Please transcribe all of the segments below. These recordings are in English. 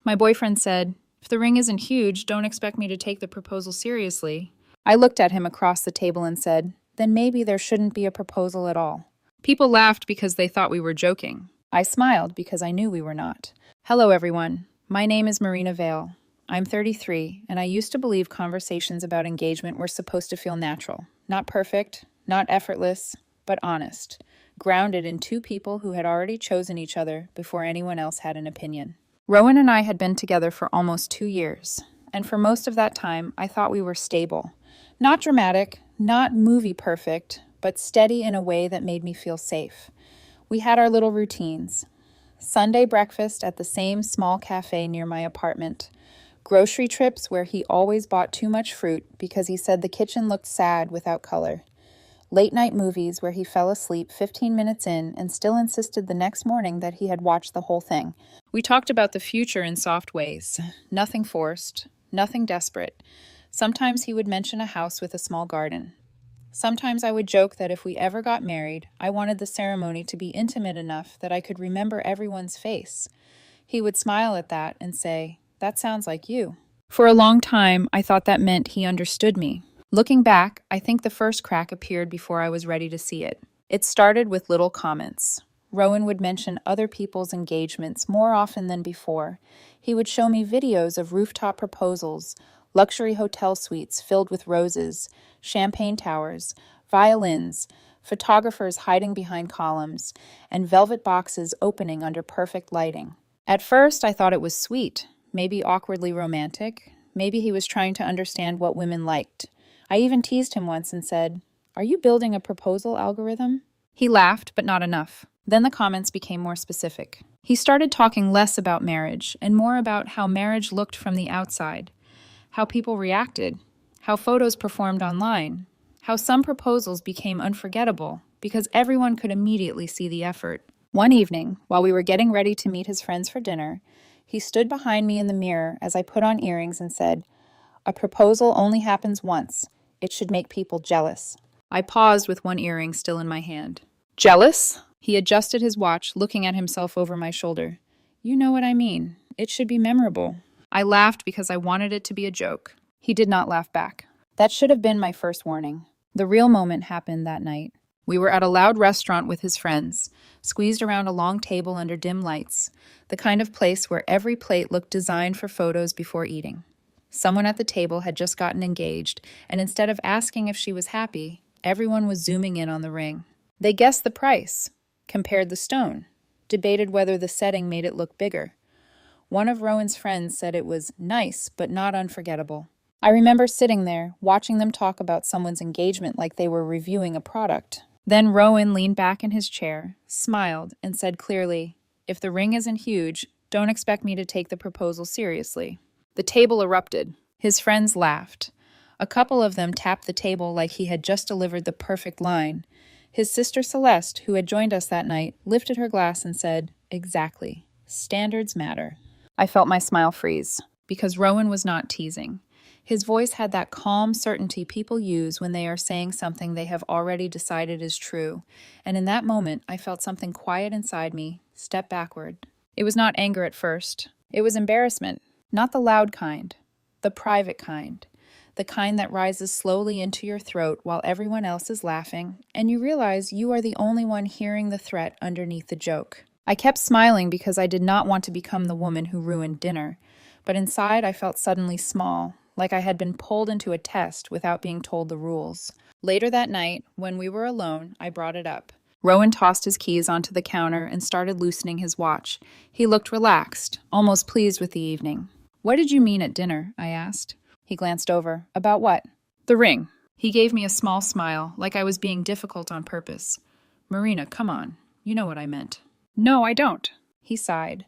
My boyfriend said, "If the ring isn't huge, don't expect me to take the proposal seriously." I looked at him across the table and said, "Then maybe there shouldn't be a proposal at all." People laughed because they thought we were joking. I smiled because I knew we were not. Hello, everyone. My name is Marina Vale. I'm 33, and I used to believe conversations about engagement were supposed to feel natural. Not perfect, not effortless, but honest. Grounded in two people who had already chosen each other before anyone else had an opinion. Rowan and I had been together for almost 2 years, and for most of that time, I thought we were stable. Not dramatic, not movie perfect, but steady in a way that made me feel safe. We had our little routines. Sunday breakfast at the same small cafe near my apartment. Grocery trips where he always bought too much fruit because he said the kitchen looked sad without color. Late night movies where he fell asleep 15 minutes in and still insisted the next morning that he had watched the whole thing. We talked about the future in soft ways. Nothing forced, nothing desperate. Sometimes he would mention a house with a small garden. Sometimes I would joke that if we ever got married, I wanted the ceremony to be intimate enough that I could remember everyone's face. He would smile at that and say, "That sounds like you." For a long time, I thought that meant he understood me. Looking back, I think the first crack appeared before I was ready to see it. It started with little comments. Rowan would mention other people's engagements more often than before. He would show me videos of rooftop proposals, luxury hotel suites filled with roses, champagne towers, violins, photographers hiding behind columns, and velvet boxes opening under perfect lighting. At first, I thought it was sweet, maybe awkwardly romantic. Maybe he was trying to understand what women liked. I even teased him once and said, "Are you building a proposal algorithm?" He laughed, but not enough. Then the comments became more specific. He started talking less about marriage and more about how marriage looked from the outside, how people reacted, how photos performed online, how some proposals became unforgettable because everyone could immediately see the effort. One evening, while we were getting ready to meet his friends for dinner, he stood behind me in the mirror as I put on earrings and said, "A proposal only happens once. It should make people jealous." I paused with one earring still in my hand. "Jealous?" He adjusted his watch, looking at himself over my shoulder. "You know what I mean. It should be memorable." I laughed because I wanted it to be a joke. He did not laugh back. That should have been my first warning. The real moment happened that night. We were at a loud restaurant with his friends, squeezed around a long table under dim lights, the kind of place where every plate looked designed for photos before eating. Someone at the table had just gotten engaged, and instead of asking if she was happy, everyone was zooming in on the ring. They guessed the price, compared the stone, debated whether the setting made it look bigger. One of Rowan's friends said it was nice, but not unforgettable. I remember sitting there, watching them talk about someone's engagement like they were reviewing a product. Then Rowan leaned back in his chair, smiled, and said clearly, "If the ring isn't huge, don't expect me to take the proposal seriously." The table erupted. His friends laughed. A couple of them tapped the table like he had just delivered the perfect line. His sister Celeste, who had joined us that night, lifted her glass and said, "Exactly. Standards matter." I felt my smile freeze, because Rowan was not teasing. His voice had that calm certainty people use when they are saying something they have already decided is true, and in that moment I felt something quiet inside me step backward. It was not anger at first. It was embarrassment, not the loud kind, the private kind. The kind that rises slowly into your throat while everyone else is laughing, and you realize you are the only one hearing the threat underneath the joke. I kept smiling because I did not want to become the woman who ruined dinner, but inside I felt suddenly small, like I had been pulled into a test without being told the rules. Later that night, when we were alone, I brought it up. Rowan tossed his keys onto the counter and started loosening his watch. He looked relaxed, almost pleased with the evening. "What did you mean at dinner?" I asked. He glanced over. "About what?" "The ring." He gave me a small smile, like I was being difficult on purpose. "Marina, come on. You know what I meant." "No, I don't." He sighed.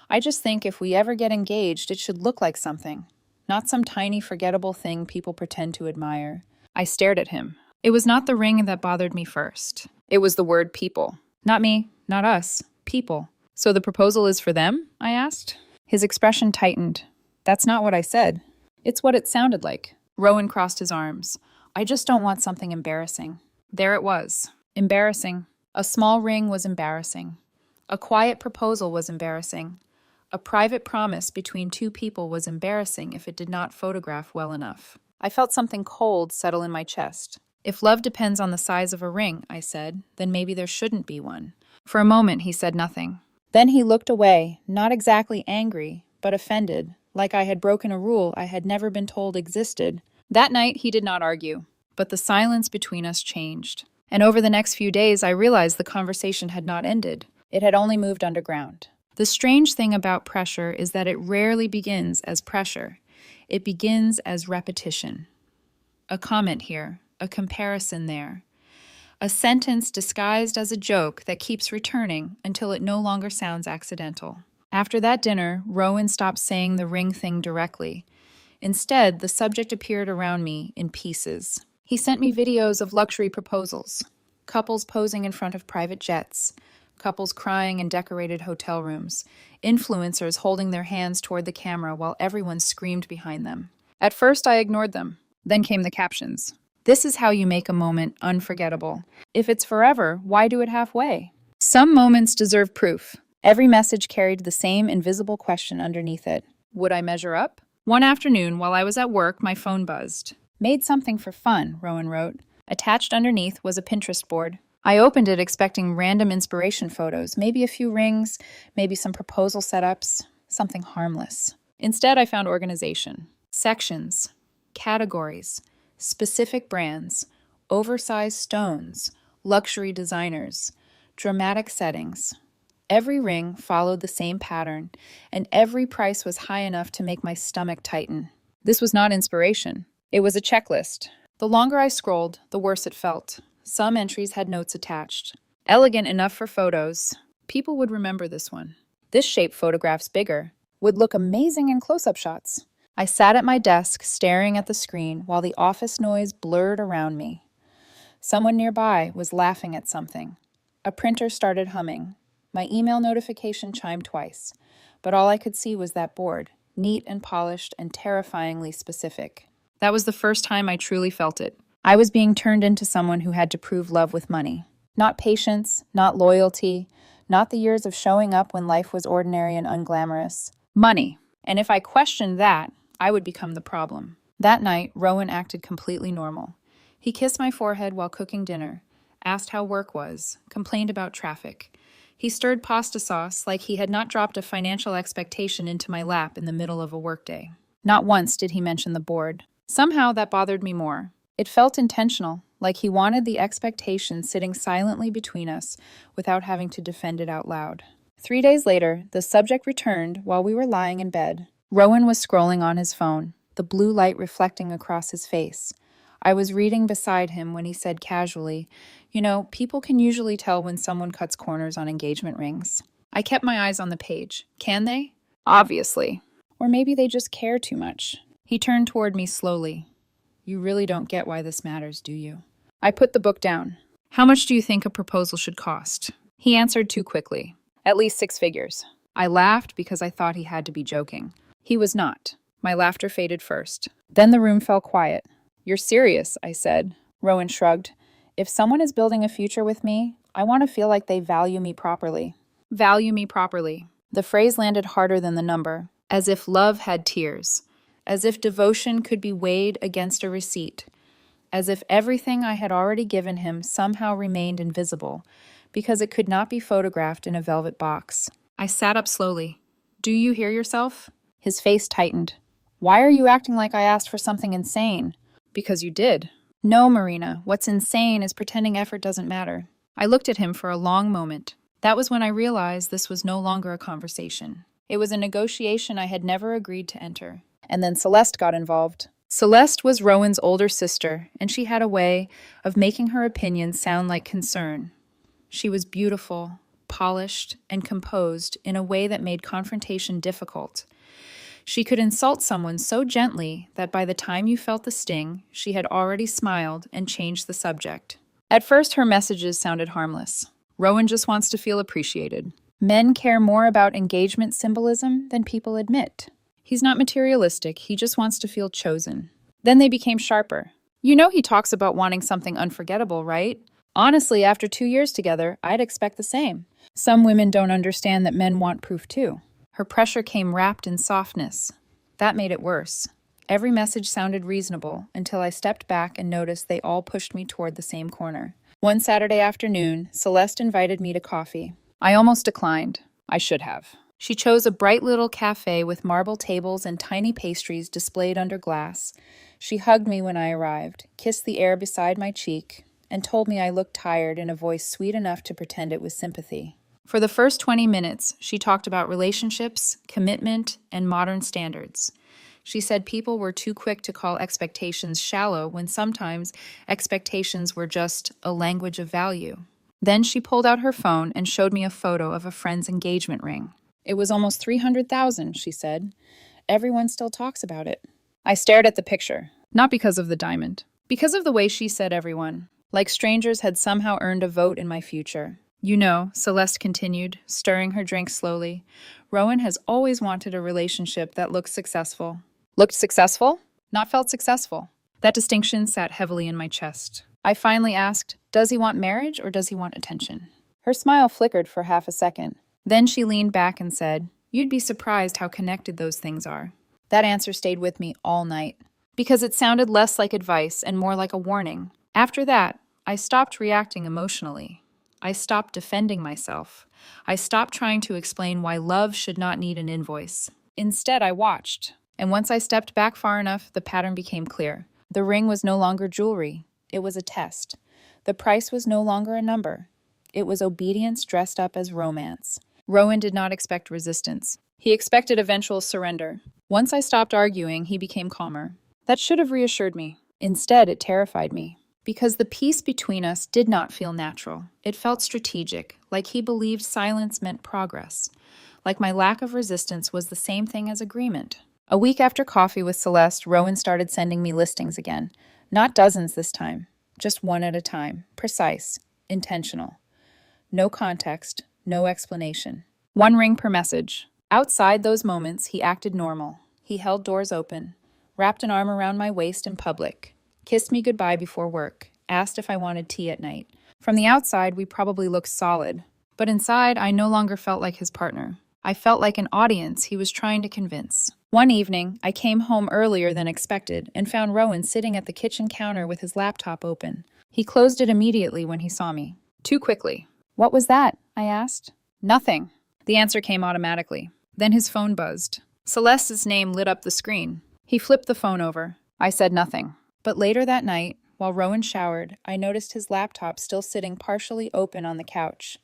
"I just think if we ever get engaged, it should look like something. Not some tiny, forgettable thing people pretend to admire." I stared at him. It was not the ring that bothered me first. It was the word people. Not me, not us. People. "So the proposal is for them?" I asked. His expression tightened. "That's not what I said." "It's what it sounded like." Rowan crossed his arms. "I just don't want something embarrassing." There it was. Embarrassing. A small ring was embarrassing. A quiet proposal was embarrassing. A private promise between two people was embarrassing if it did not photograph well enough. I felt something cold settle in my chest. If love depends on the size of a ring, I said, then maybe there shouldn't be one. For a moment, he said nothing. Then he looked away, not exactly angry, but offended, like I had broken a rule I had never been told existed. That night, he did not argue, but the silence between us changed. And over the next few days, I realized the conversation had not ended. It had only moved underground. The strange thing about pressure is that it rarely begins as pressure. It begins as repetition. A comment here, a comparison there. A sentence disguised as a joke that keeps returning until it no longer sounds accidental. After that dinner, Rowan stopped saying the ring thing directly. Instead, the subject appeared around me in pieces. He sent me videos of luxury proposals, couples posing in front of private jets, couples crying in decorated hotel rooms, influencers holding their hands toward the camera while everyone screamed behind them. At first, I ignored them. Then came the captions. This is how you make a moment unforgettable. If it's forever, why do it halfway? Some moments deserve proof. Every message carried the same invisible question underneath it. Would I measure up? One afternoon, while I was at work, my phone buzzed. Made something for fun, Rowan wrote. Attached underneath was a Pinterest board. I opened it expecting random inspiration photos, maybe a few rings, maybe some proposal setups, something harmless. Instead, I found organization. Sections, categories, specific brands, oversized stones, luxury designers, dramatic settings. Every ring followed the same pattern, and every price was high enough to make my stomach tighten. This was not inspiration. It was a checklist. The longer I scrolled, the worse it felt. Some entries had notes attached. Elegant enough for photos. People would remember this one. This shape photographs bigger. Would look amazing in close-up shots. I sat at my desk, staring at the screen while the office noise blurred around me. Someone nearby was laughing at something. A printer started humming. My email notification chimed twice, but all I could see was that board, neat and polished and terrifyingly specific. That was the first time I truly felt it. I was being turned into someone who had to prove love with money. Not patience, not loyalty, not the years of showing up when life was ordinary and unglamorous. Money. And if I questioned that, I would become the problem. That night, Rowan acted completely normal. He kissed my forehead while cooking dinner, asked how work was, complained about traffic. He stirred pasta sauce like he had not dropped a financial expectation into my lap in the middle of a workday. Not once did he mention the board. Somehow that bothered me more. It felt intentional, like he wanted the expectation sitting silently between us without having to defend it out loud. 3 days later, the subject returned while we were lying in bed. Rowan was scrolling on his phone, the blue light reflecting across his face. I was reading beside him when he said casually, people can usually tell when someone cuts corners on engagement rings. I kept my eyes on the page. Can they? Obviously. Or maybe they just care too much. He turned toward me slowly. You really don't get why this matters, do you? I put the book down. How much do you think a proposal should cost? He answered too quickly. At least 6 figures. I laughed because I thought he had to be joking. He was not. My laughter faded first. Then the room fell quiet. You're serious, I said. Rowan shrugged. If someone is building a future with me, I want to feel like they value me properly. Value me properly. The phrase landed harder than the number, as if love had tears. As if devotion could be weighed against a receipt, as if everything I had already given him somehow remained invisible, because it could not be photographed in a velvet box. I sat up slowly. Do you hear yourself? His face tightened. Why are you acting like I asked for something insane? Because you did. No, Marina, what's insane is pretending effort doesn't matter. I looked at him for a long moment. That was when I realized this was no longer a conversation. It was a negotiation I had never agreed to enter. And then Celeste got involved. Celeste was Rowan's older sister, and she had a way of making her opinions sound like concern. She was beautiful, polished, and composed in a way that made confrontation difficult. She could insult someone so gently that by the time you felt the sting, she had already smiled and changed the subject. At first, her messages sounded harmless. Rowan just wants to feel appreciated. Men care more about engagement symbolism than people admit. He's not materialistic, he just wants to feel chosen. Then they became sharper. He talks about wanting something unforgettable, right? Honestly, after 2 years together, I'd expect the same. Some women don't understand that men want proof too. Her pressure came wrapped in softness. That made it worse. Every message sounded reasonable until I stepped back and noticed they all pushed me toward the same corner. One Saturday afternoon, Celeste invited me to coffee. I almost declined. I should have. She chose a bright little cafe with marble tables and tiny pastries displayed under glass. She hugged me when I arrived, kissed the air beside my cheek, and told me I looked tired in a voice sweet enough to pretend it was sympathy. For the first 20 minutes, she talked about relationships, commitment, and modern standards. She said people were too quick to call expectations shallow when sometimes expectations were just a language of value. Then she pulled out her phone and showed me a photo of a friend's engagement ring. It was almost 300,000, she said. Everyone still talks about it. I stared at the picture, not because of the diamond, because of the way she said everyone, like strangers had somehow earned a vote in my future. You know, Celeste continued, stirring her drink slowly, Rowan has always wanted a relationship that looked successful. Looked successful? Not felt successful. That distinction sat heavily in my chest. I finally asked, does he want marriage or does he want attention? Her smile flickered for half a second. Then she leaned back and said, you'd be surprised how connected those things are. That answer stayed with me all night, because it sounded less like advice and more like a warning. After that, I stopped reacting emotionally. I stopped defending myself. I stopped trying to explain why love should not need an invoice. Instead, I watched. And once I stepped back far enough, the pattern became clear. The ring was no longer jewelry. It was a test. The price was no longer a number. It was obedience dressed up as romance. Rowan did not expect resistance. He expected eventual surrender. Once I stopped arguing, he became calmer. That should have reassured me. Instead, it terrified me. Because the peace between us did not feel natural. It felt strategic, like he believed silence meant progress. Like my lack of resistance was the same thing as agreement. A week after coffee with Celeste, Rowan started sending me listings again. Not dozens this time. Just one at a time. Precise. Intentional. No context. No explanation. One ring per message. Outside those moments, he acted normal. He held doors open, wrapped an arm around my waist in public, kissed me goodbye before work, asked if I wanted tea at night. From the outside, we probably looked solid, but inside, I no longer felt like his partner. I felt like an audience he was trying to convince. One evening, I came home earlier than expected and found Rowan sitting at the kitchen counter with his laptop open. He closed it immediately when he saw me. Too quickly. What was that? I asked. Nothing. The answer came automatically. Then his phone buzzed. Celeste's name lit up the screen. He flipped the phone over. I said nothing. But later that night, while Rowan showered, I noticed his laptop still sitting partially open on the couch.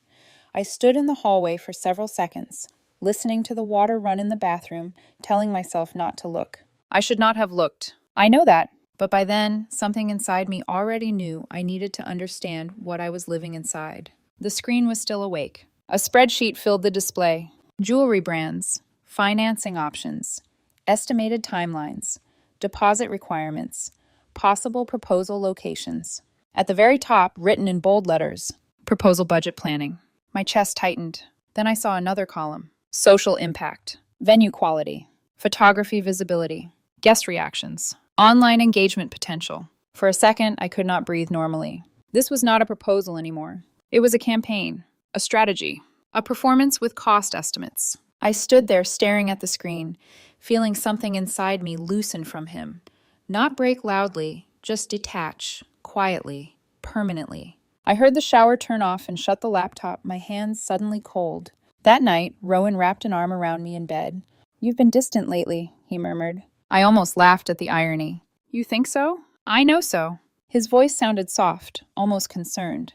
I stood in the hallway for several seconds, listening to the water run in the bathroom, telling myself not to look. I should not have looked. I know that. But by then, something inside me already knew I needed to understand what I was living inside. The screen was still awake. A spreadsheet filled the display. Jewelry brands, financing options, estimated timelines, deposit requirements, possible proposal locations. At the very top, written in bold letters, proposal budget planning. My chest tightened. Then I saw another column. Social impact, venue quality, photography visibility, guest reactions, online engagement potential. For a second, I could not breathe normally. This was not a proposal anymore. It was a campaign, a strategy, a performance with cost estimates. I stood there staring at the screen, feeling something inside me loosen from him. Not break loudly, just detach, quietly, permanently. I heard the shower turn off and shut the laptop, my hands suddenly cold. That night, Rowan wrapped an arm around me in bed. You've been distant lately, he murmured. I almost laughed at the irony. You think so? I know so. His voice sounded soft, almost concerned.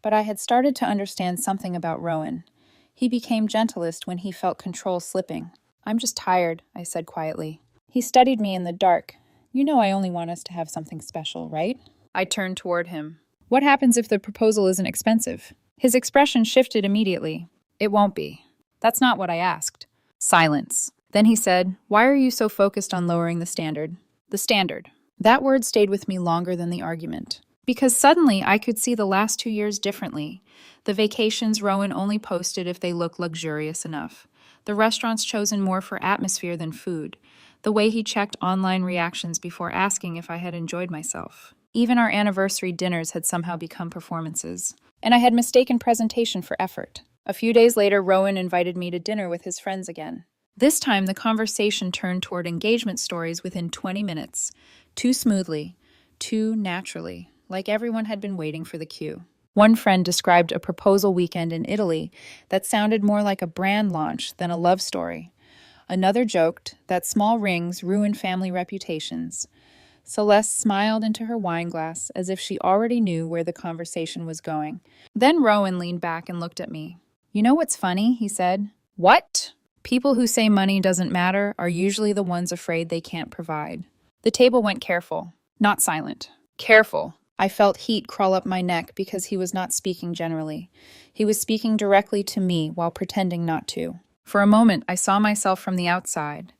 But I had started to understand something about Rowan. He became gentlest when he felt control slipping. I'm just tired, I said quietly. He studied me in the dark. You know I only want us to have something special, right? I turned toward him. What happens if the proposal isn't expensive? His expression shifted immediately. It won't be. That's not what I asked. Silence. Then he said, why are you so focused on lowering the standard? The standard. That word stayed with me longer than the argument. Because suddenly I could see the last 2 years differently. The vacations Rowan only posted if they looked luxurious enough. The restaurants chosen more for atmosphere than food. The way he checked online reactions before asking if I had enjoyed myself. Even our anniversary dinners had somehow become performances. And I had mistaken presentation for effort. A few days later, Rowan invited me to dinner with his friends again. This time, the conversation turned toward engagement stories within 20 minutes. Too smoothly, too naturally, like everyone had been waiting for the cue. One friend described a proposal weekend in Italy that sounded more like a brand launch than a love story. Another joked that small rings ruin family reputations. Celeste smiled into her wine glass as if she already knew where the conversation was going. Then Rowan leaned back and looked at me. "You know what's funny?" he said. "What?" "People who say money doesn't matter are usually the ones afraid they can't provide." The table went careful, not silent. Careful. I felt heat crawl up my neck because he was not speaking generally. He was speaking directly to me while pretending not to. For a moment, I saw myself from the outside,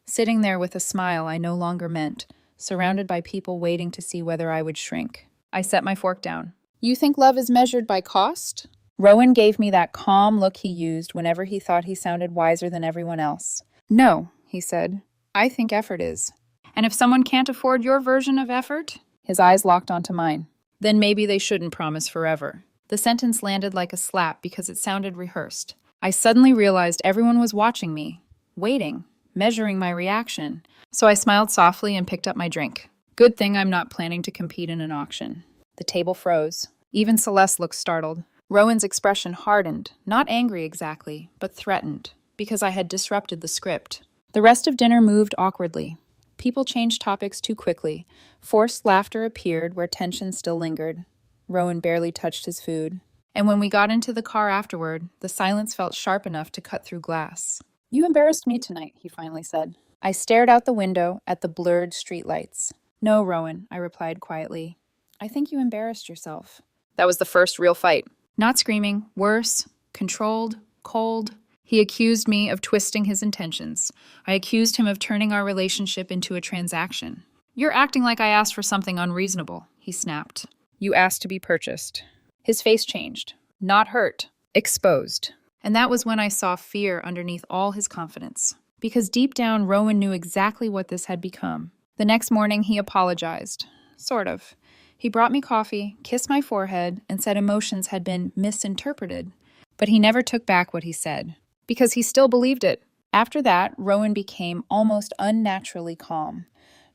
sitting there with a smile I no longer meant, surrounded by people waiting to see whether I would shrink. I set my fork down. "You think love is measured by cost?" Rowan gave me that calm look he used whenever he thought he sounded wiser than everyone else. "No," he said. "I think effort is. And if someone can't afford your version of effort?" His eyes locked onto mine. "Then maybe they shouldn't promise forever." The sentence landed like a slap because it sounded rehearsed. I suddenly realized everyone was watching me, waiting, measuring my reaction. So I smiled softly and picked up my drink. Good thing I'm not planning to compete in an auction. The table froze. Even Celeste looked startled. Rowan's expression hardened, not angry exactly, but threatened, because I had disrupted the script. The rest of dinner moved awkwardly. People changed topics too quickly. Forced laughter appeared where tension still lingered. Rowan barely touched his food. And when we got into the car afterward, the silence felt sharp enough to cut through glass. "You embarrassed me tonight," he finally said. I stared out the window at the blurred streetlights. "No, Rowan," I replied quietly. "I think you embarrassed yourself." That was the first real fight. Not screaming, worse, controlled, cold. He accused me of twisting his intentions. I accused him of turning our relationship into a transaction. "You're acting like I asked for something unreasonable," he snapped. "You asked to be purchased." His face changed. Not hurt, exposed. And that was when I saw fear underneath all his confidence. Because deep down, Rowan knew exactly what this had become. The next morning, he apologized. Sort of. He brought me coffee, kissed my forehead, and said emotions had been misinterpreted. But he never took back what he said. Because he still believed it. After that, Rowan became almost unnaturally calm.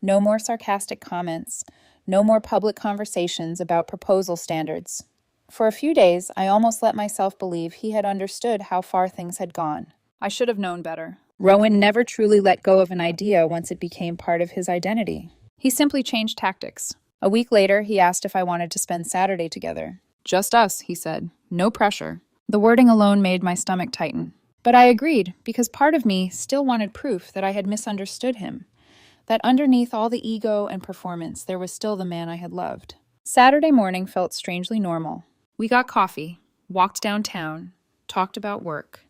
No more sarcastic comments. No more public conversations about proposal standards. For a few days, I almost let myself believe he had understood how far things had gone. I should have known better. Rowan never truly let go of an idea once it became part of his identity. He simply changed tactics. A week later, he asked if I wanted to spend Saturday together. "Just us," he said. "No pressure." The wording alone made my stomach tighten. But I agreed, because part of me still wanted proof that I had misunderstood him. That underneath all the ego and performance, there was still the man I had loved. Saturday morning felt strangely normal. We got coffee, walked downtown, talked about work.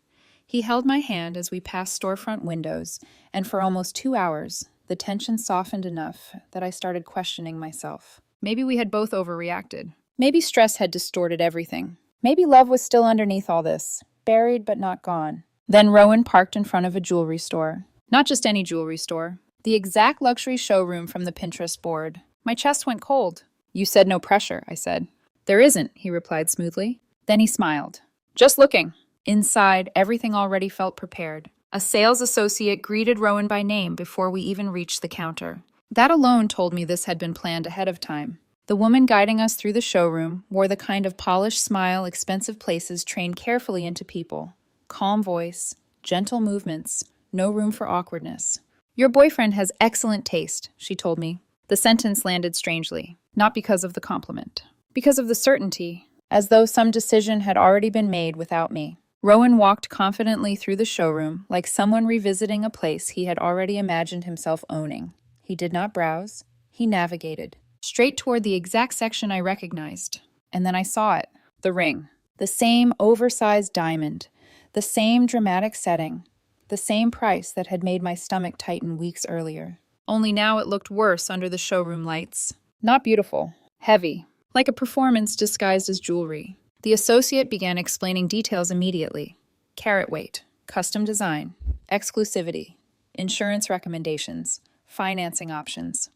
He held my hand as we passed storefront windows, and for almost 2 hours, the tension softened enough that I started questioning myself. Maybe we had both overreacted. Maybe stress had distorted everything. Maybe love was still underneath all this, buried but not gone. Then Rowan parked in front of a jewelry store. Not just any jewelry store. The exact luxury showroom from the Pinterest board. My chest went cold. "You said no pressure," I said. "There isn't," he replied smoothly. Then he smiled. "Just looking." Inside, everything already felt prepared. A sales associate greeted Rowan by name before we even reached the counter. That alone told me this had been planned ahead of time. The woman guiding us through the showroom wore the kind of polished smile expensive places train carefully into people. Calm voice, gentle movements, no room for awkwardness. "Your boyfriend has excellent taste," she told me. The sentence landed strangely, not because of the compliment. Because of the certainty, as though some decision had already been made without me. Rowan walked confidently through the showroom, like someone revisiting a place he had already imagined himself owning. He did not browse. He navigated. Straight toward the exact section I recognized. And then I saw it. The ring. The same oversized diamond. The same dramatic setting. The same price that had made my stomach tighten weeks earlier. Only now it looked worse under the showroom lights. Not beautiful. Heavy. Like a performance disguised as jewelry. The associate began explaining details immediately. Carat weight, custom design, exclusivity, insurance recommendations, financing options.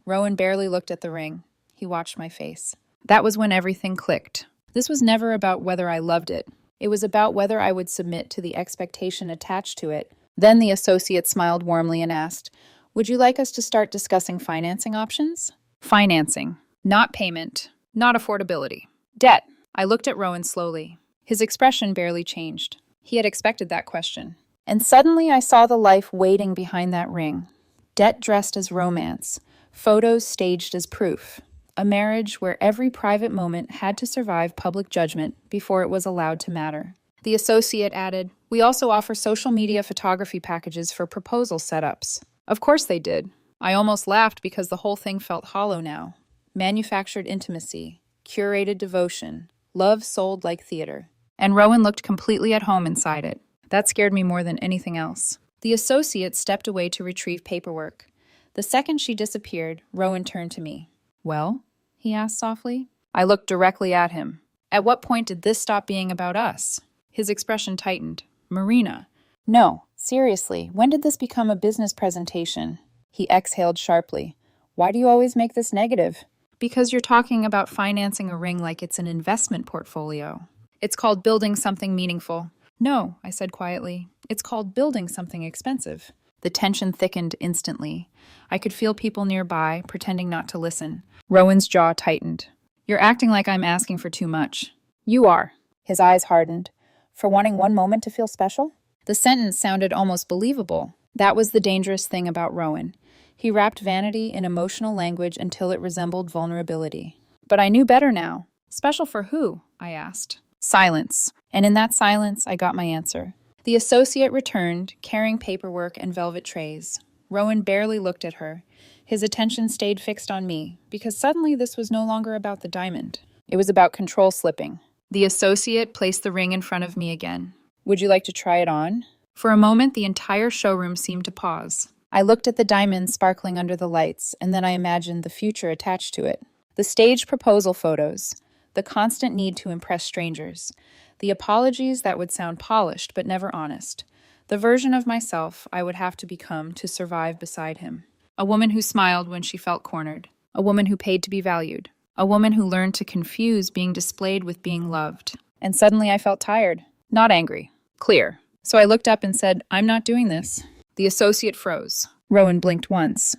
Rowan barely looked at the ring. He watched my face. That was when everything clicked. This was never about whether I loved it. It was about whether I would submit to the expectation attached to it Then the associate smiled warmly and asked, "Would you like us to start discussing financing options?" Financing. Not payment. Not affordability. Debt. I looked at Rowan slowly. His expression barely changed. He had expected that question. And suddenly I saw the life waiting behind that ring. Debt dressed as romance. Photos staged as proof. A marriage where every private moment had to survive public judgment before it was allowed to matter. The associate added, "We also offer social media photography packages for proposal setups." Of course they did. I almost laughed because the whole thing felt hollow now. Manufactured intimacy, curated devotion, love sold like theater. And Rowan looked completely at home inside it. That scared me more than anything else. The associate stepped away to retrieve paperwork. The second she disappeared, Rowan turned to me. "Well?" he asked softly. I looked directly at him. At what point did this stop being about us? His expression tightened. "Marina." "No, seriously, when did this become a business presentation?" He exhaled sharply. "Why do you always make this negative?" "Because you're talking about financing a ring like it's an investment portfolio. It's called building something meaningful." "No," I said quietly. "It's called building something expensive." The tension thickened instantly. I could feel people nearby, pretending not to listen. Rowan's jaw tightened. "You're acting like I'm asking for too much." "You are." His eyes hardened. "For wanting one moment to feel special?" The sentence sounded almost believable. That was the dangerous thing about Rowan. He wrapped vanity in emotional language until it resembled vulnerability. But I knew better now. "Special for who?" I asked. Silence. And in that silence, I got my answer. The associate returned, carrying paperwork and velvet trays. Rowan barely looked at her. His attention stayed fixed on me, because suddenly this was no longer about the diamond. It was about control slipping. The associate placed the ring in front of me again. "Would you like to try it on?" For a moment, the entire showroom seemed to pause. I looked at the diamond sparkling under the lights, and then I imagined the future attached to it. The staged proposal photos, the constant need to impress strangers, the apologies that would sound polished but never honest, the version of myself I would have to become to survive beside him. A woman who smiled when she felt cornered, a woman who paid to be valued, a woman who learned to confuse being displayed with being loved. And suddenly I felt tired, not angry, clear. So I looked up and said, "I'm not doing this." The associate froze. Rowan blinked once.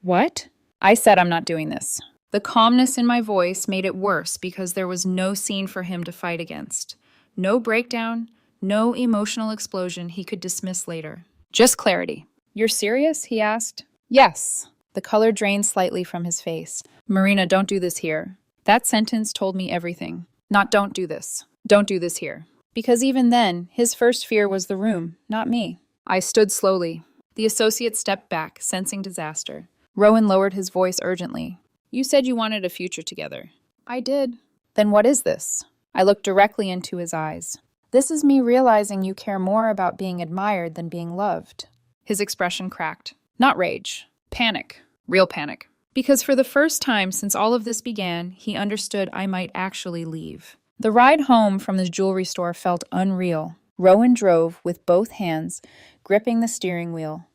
"What?" I said, "I'm not doing this." The calmness in my voice made it worse because there was no scene for him to fight against. No breakdown, no emotional explosion he could dismiss later. Just clarity. "You're serious?" he asked. "Yes." The color drained slightly from his face. "Marina, don't do this here." That sentence told me everything. Not "don't do this." Don't do this here. Because even then, his first fear was the room, not me. I stood slowly. The associate stepped back, sensing disaster. Rowan lowered his voice urgently. "You said you wanted a future together." "I did." "Then what is this?" I looked directly into his eyes. "This is me realizing you care more about being admired than being loved." His expression cracked. Not rage. Panic. Real panic. Because for the first time since all of this began, he understood I might actually leave. The ride home from the jewelry store felt unreal. Rowan drove with both hands, gripping the steering wheel.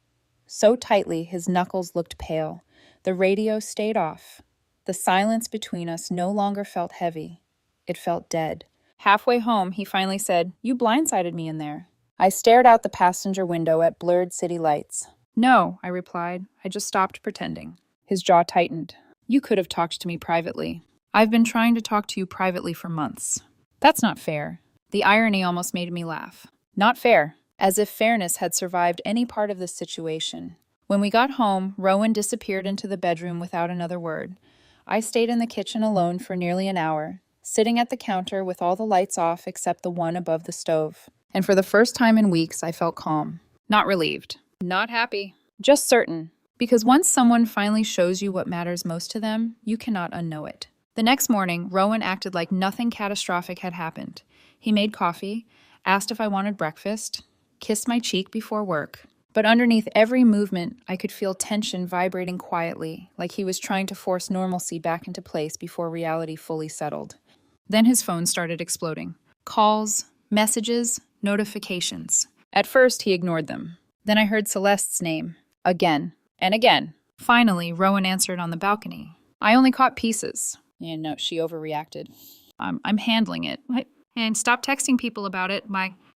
So tightly, his knuckles looked pale. The radio stayed off. The silence between us no longer felt heavy. It felt dead. Halfway home, he finally said, "You blindsided me in there." I stared out the passenger window at blurred city lights. "No," I replied. "I just stopped pretending." His jaw tightened. "You could have talked to me privately." "I've been trying to talk to you privately for months." "That's not fair." The irony almost made me laugh. Not fair. As if fairness had survived any part of this situation. When we got home, Rowan disappeared into the bedroom without another word. I stayed in the kitchen alone for nearly an hour, sitting at the counter with all the lights off except the one above the stove. And for the first time in weeks, I felt calm. Not relieved. Not happy. Just certain. Because once someone finally shows you what matters most to them, you cannot unknow it. The next morning, Rowan acted like nothing catastrophic had happened. He made coffee, asked if I wanted breakfast, kissed my cheek before work. But underneath every movement, I could feel tension vibrating quietly, like he was trying to force normalcy back into place before reality fully settled. Then his phone started exploding. Calls, messages, notifications. At first, he ignored them. Then I heard Celeste's name. Again. And again. Finally, Rowan answered on the balcony. I only caught pieces. And no, she overreacted. I'm handling it. And stop texting people about it.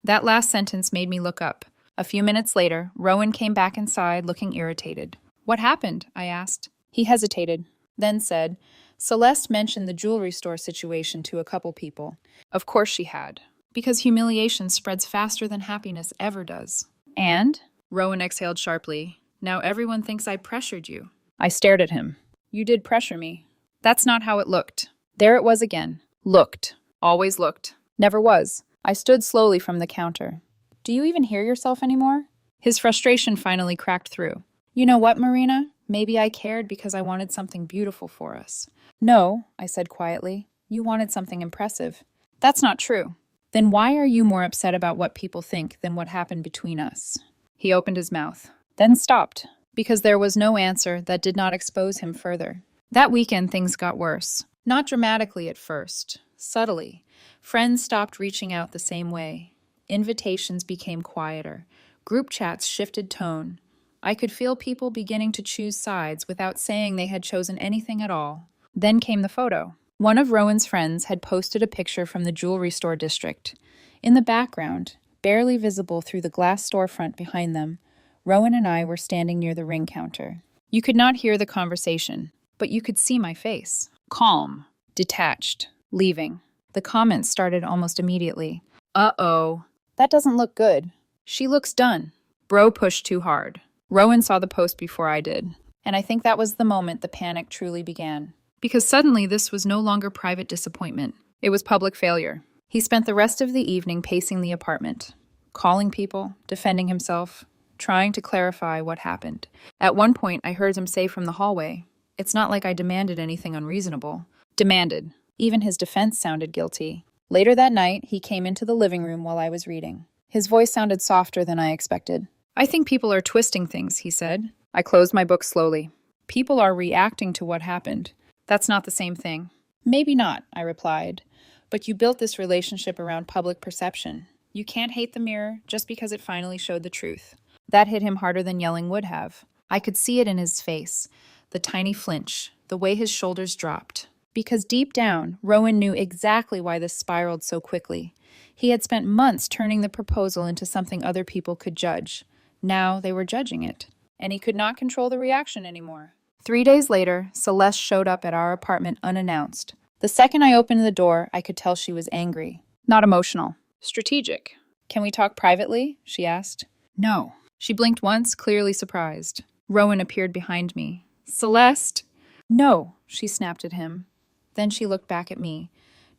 That last sentence made me look up. A few minutes later, Rowan came back inside looking irritated. "What happened?" I asked. He hesitated, then said, "Celeste mentioned the jewelry store situation to a couple people." Of course she had, because humiliation spreads faster than happiness ever does. "And?" Rowan exhaled sharply. "Now everyone thinks I pressured you." I stared at him. "You did pressure me." "That's not how it looked." There it was again. Looked. Always looked. Never was. I stood slowly from the counter. "Do you even hear yourself anymore?" His frustration finally cracked through. "You know what, Marina? Maybe I cared because I wanted something beautiful for us." "No," I said quietly. "You wanted something impressive." "That's not true." "Then why are you more upset about what people think than what happened between us?" He opened his mouth, then stopped, because there was no answer that did not expose him further. That weekend, things got worse. Not dramatically at first, subtly. Friends stopped reaching out the same way. Invitations became quieter. Group chats shifted tone. I could feel people beginning to choose sides without saying they had chosen anything at all. Then came the photo. One of Rowan's friends had posted a picture from the jewelry store district. In the background, barely visible through the glass storefront behind them, Rowan and I were standing near the ring counter. You could not hear the conversation, but you could see my face. Calm, detached, leaving. The comments started almost immediately. "Uh-oh. That doesn't look good. She looks done. Bro pushed too hard." Rowan saw the post before I did, and I think that was the moment the panic truly began. Because suddenly this was no longer private disappointment. It was public failure. He spent the rest of the evening pacing the apartment, calling people, defending himself, trying to clarify what happened. At one point, I heard him say from the hallway, "It's not like I demanded anything unreasonable." Demanded. Even his defense sounded guilty. Later that night, he came into the living room while I was reading. His voice sounded softer than I expected. "I think people are twisting things," he said. I closed my book slowly. "People are reacting to what happened. That's not the same thing." "Maybe not," I replied. "But you built this relationship around public perception. You can't hate the mirror just because it finally showed the truth." That hit him harder than yelling would have. I could see it in his face, the tiny flinch, the way his shoulders dropped. Because deep down, Rowan knew exactly why this spiraled so quickly. He had spent months turning the proposal into something other people could judge. Now they were judging it, and he could not control the reaction anymore. 3 days later, Celeste showed up at our apartment unannounced. The second I opened the door, I could tell she was angry. Not emotional. Strategic. "Can we talk privately?" she asked. "No." She blinked once, clearly surprised. Rowan appeared behind me. "Celeste!" "No," she snapped at him. Then she looked back at me.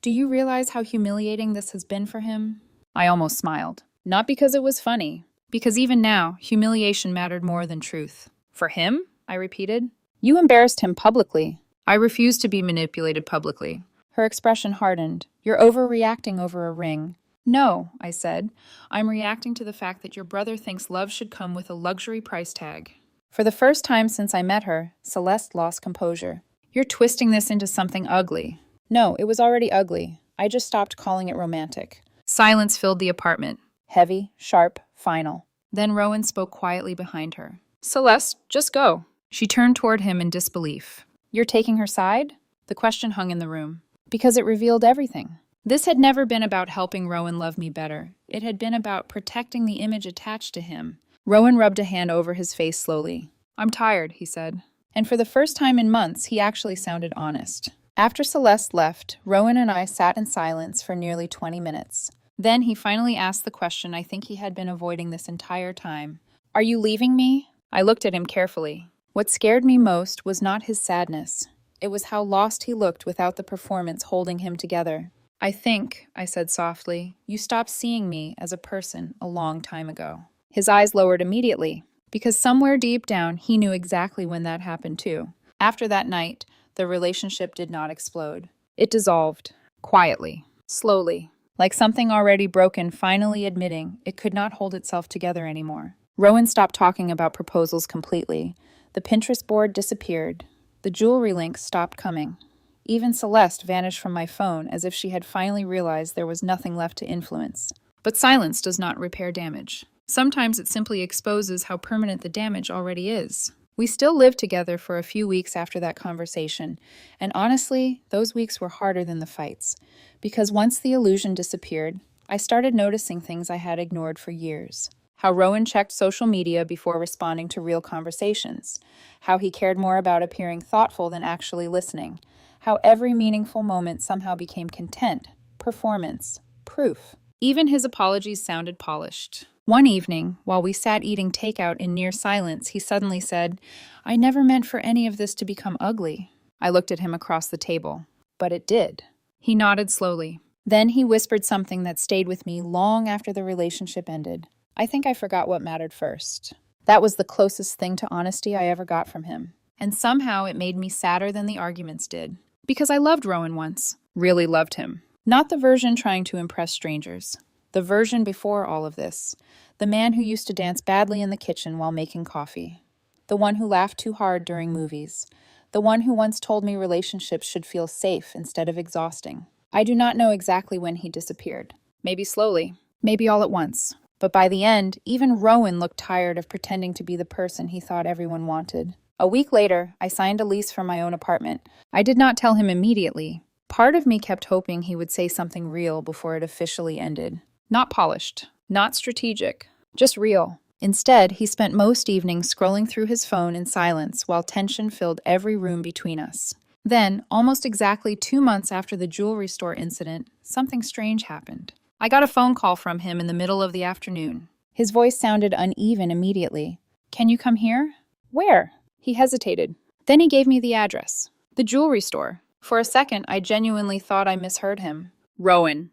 "Do you realize how humiliating this has been for him?" I almost smiled. Not because it was funny, because even now, humiliation mattered more than truth. "For him?" I repeated. "You embarrassed him publicly." "I refuse to be manipulated publicly." Her expression hardened. "You're overreacting over a ring." "No," I said. "I'm reacting to the fact that your brother thinks love should come with a luxury price tag." For the first time since I met her, Celeste lost composure. "You're twisting this into something ugly." "No, it was already ugly. I just stopped calling it romantic." Silence filled the apartment. Heavy, sharp, final. Then Rowan spoke quietly behind her. "Celeste, just go." She turned toward him in disbelief. "You're taking her side?" The question hung in the room. Because it revealed everything. This had never been about helping Rowan love me better. It had been about protecting the image attached to him. Rowan rubbed a hand over his face slowly. "I'm tired," he said. And for the first time in months, he actually sounded honest. After Celeste left, Rowan and I sat in silence for nearly 20 minutes. Then he finally asked the question I think he had been avoiding this entire time. "Are you leaving me?" I looked at him carefully. What scared me most was not his sadness. It was how lost he looked without the performance holding him together. "I think," I said softly, "you stopped seeing me as a person a long time ago." His eyes lowered immediately, because somewhere deep down he knew exactly when that happened too. After that night, the relationship did not explode. It dissolved, quietly, slowly, like something already broken finally admitting it could not hold itself together anymore. Rowan stopped talking about proposals completely. The Pinterest board disappeared. The jewelry links stopped coming. Even Celeste vanished from my phone as if she had finally realized there was nothing left to influence. But silence does not repair damage. Sometimes it simply exposes how permanent the damage already is. We still lived together for a few weeks after that conversation, and honestly, those weeks were harder than the fights. Because once the illusion disappeared, I started noticing things I had ignored for years. How Rowan checked social media before responding to real conversations. How he cared more about appearing thoughtful than actually listening. How every meaningful moment somehow became content, performance, proof. Even his apologies sounded polished. One evening, while we sat eating takeout in near silence, he suddenly said, "I never meant for any of this to become ugly." I looked at him across the table. But it did. He nodded slowly. Then he whispered something that stayed with me long after the relationship ended. I think I forgot what mattered first. That was the closest thing to honesty I ever got from him. And somehow it made me sadder than the arguments did. Because I loved Rowan once. Really loved him. Not the version trying to impress strangers. The version before all of this. The man who used to dance badly in the kitchen while making coffee. The one who laughed too hard during movies. The one who once told me relationships should feel safe instead of exhausting. I do not know exactly when he disappeared. Maybe slowly. Maybe all at once. But by the end, even Rowan looked tired of pretending to be the person he thought everyone wanted. A week later, I signed a lease for my own apartment. I did not tell him immediately. Part of me kept hoping he would say something real before it officially ended. Not polished, not strategic, just real. Instead, he spent most evenings scrolling through his phone in silence while tension filled every room between us. Then, almost exactly 2 months after the jewelry store incident, something strange happened. I got a phone call from him in the middle of the afternoon. His voice sounded uneven immediately. "Can you come here?" "Where?" He hesitated. Then he gave me the address. The jewelry store. For a second, I genuinely thought I misheard him. "Rowan,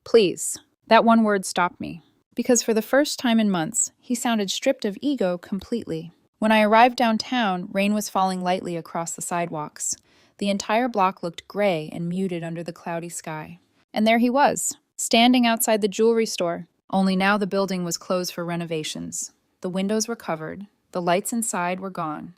please." That one word stopped me. Because for the first time in months, he sounded stripped of ego completely. When I arrived downtown, rain was falling lightly across the sidewalks. The entire block looked gray and muted under the cloudy sky. And there he was, standing outside the jewelry store. Only now the building was closed for renovations. The windows were covered. The lights inside were gone.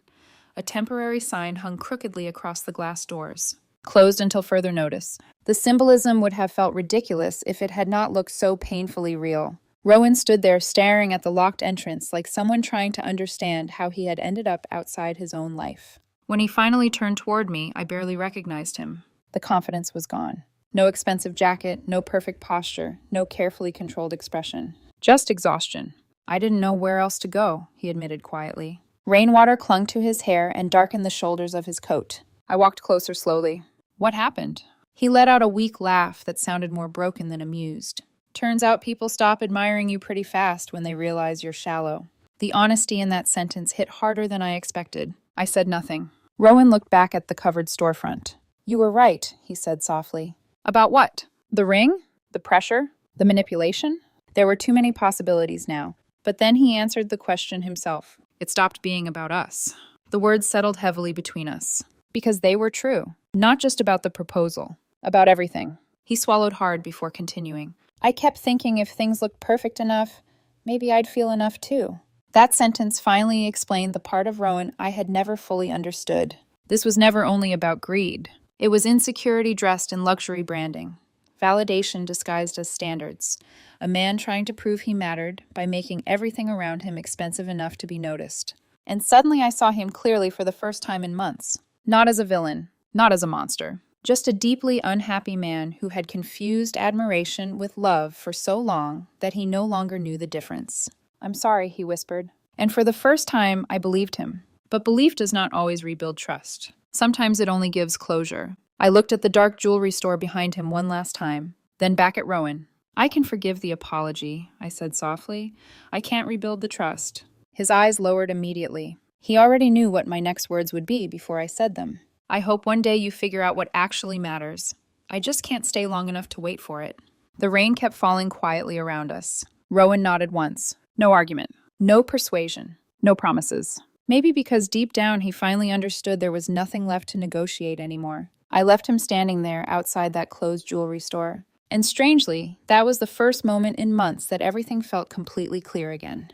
A temporary sign hung crookedly across the glass doors. Closed until further notice. The symbolism would have felt ridiculous if it had not looked so painfully real. Rowan stood there staring at the locked entrance like someone trying to understand how he had ended up outside his own life. When he finally turned toward me, I barely recognized him. The confidence was gone. No expensive jacket, no perfect posture, no carefully controlled expression. Just exhaustion. "I didn't know where else to go," he admitted quietly. Rainwater clung to his hair and darkened the shoulders of his coat. I walked closer slowly. "What happened?" He let out a weak laugh that sounded more broken than amused. "Turns out people stop admiring you pretty fast when they realize you're shallow." The honesty in that sentence hit harder than I expected. I said nothing. Rowan looked back at the covered storefront. "You were right," he said softly. "About what? The ring? The pressure? The manipulation?" There were too many possibilities now. But then he answered the question himself. It stopped being about us. The words settled heavily between us. Because they were true. Not just about the proposal. About everything. He swallowed hard before continuing. "I kept thinking if things looked perfect enough, maybe I'd feel enough too." That sentence finally explained the part of Rowan I had never fully understood. This was never only about greed. It was insecurity dressed in luxury branding. Validation disguised as standards. A man trying to prove he mattered by making everything around him expensive enough to be noticed. And suddenly I saw him clearly for the first time in months. Not as a villain, not as a monster. Just a deeply unhappy man who had confused admiration with love for so long that he no longer knew the difference. "I'm sorry," he whispered. And for the first time, I believed him. But belief does not always rebuild trust. Sometimes it only gives closure. I looked at the dark jewelry store behind him one last time, then back at Rowan. "I can forgive the apology," I said softly. "I can't rebuild the trust." His eyes lowered immediately. He already knew what my next words would be before I said them. "I hope one day you figure out what actually matters. I just can't stay long enough to wait for it." The rain kept falling quietly around us. Rowan nodded once. No argument. No persuasion. No promises. Maybe because deep down he finally understood there was nothing left to negotiate anymore. I left him standing there outside that closed jewelry store. And strangely, that was the first moment in months that everything felt completely clear again.